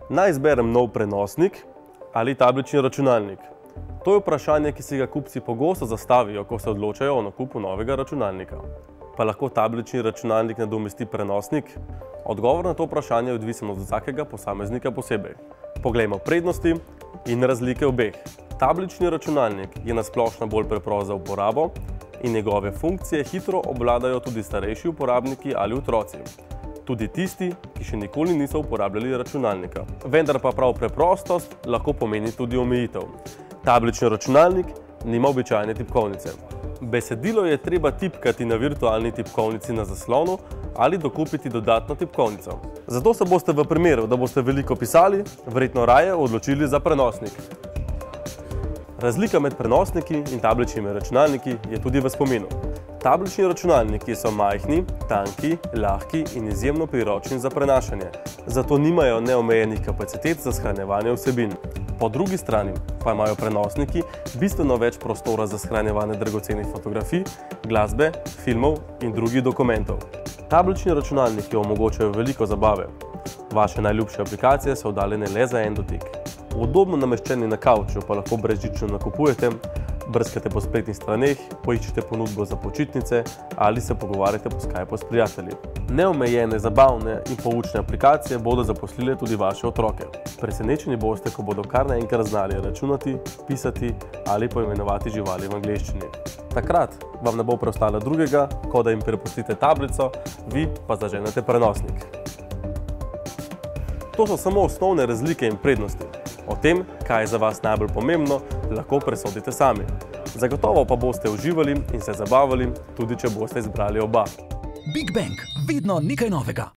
Naj izberem nov prenosnik ali tablični računalnik? To je vprašanje, ki si ga kupci pogosto zastavijo, ko se odločajo o nakupu novega računalnika. Pa lahko tablični računalnik nadomesti prenosnik? Odgovor na to vprašanje je odvisen od vsakega posameznika posebej. Poglejmo prednosti in razlike obeh. Tablični računalnik je na splošno bolj preprost za uporabo in njegove funkcije hitro obvladajo tudi starejši uporabniki ali otroci. Tudi tisti, ki še nikoli niso uporabljali računalnika. Vendar pa prav preprostost lahko pomeni tudi omejitev. Tablični računalnik nima običajne tipkovnice. Besedilo je treba tipkati na virtualni tipkovnici na zaslonu ali dokupiti dodatno tipkovnico. Zato se boste v primeru, da boste veliko pisali, verjetno raje odločili za prenosnik. Razlika med prenosniki in tabličnimi računalniki je tudi v spominu. Tablični računalniki so majhni, tanki, lahki in izjemno priročni za prenašanje, zato nimajo neomejenih kapacitet za shranjevanje vsebin. Po drugi strani pa imajo prenosniki bistveno več prostora za shranjevanje dragocenih fotografij, glasbe, filmov in drugih dokumentov. Tablični računalniki omogočajo veliko zabave. Vaše najljubše aplikacije so oddaljene le za en dotik. Udobno nameščeni na kavču pa lahko brezžično nakupujete, brskate po spletnih straneh, poiščete ponudbo za počitnice ali se pogovarjate po Skypu s prijatelji. Neomejene, zabavne in poučne aplikacije bodo zaposlile tudi vaše otroke. Presenečeni boste, ko bodo kar naenkrat znali računati, pisati ali poimenovati živali v angleščini. Takrat vam ne bo preostalo drugega, kot da jim prepustite tablico, vi pa zaženete prenosnik. To so samo osnovne razlike in prednosti. O tem, kaj je za vas najbolj pomembno, lahko presodite sami. Zagotovo pa boste uživali in se zabavali, tudi če boste izbrali oba. Big Bang, vedno nekaj novega.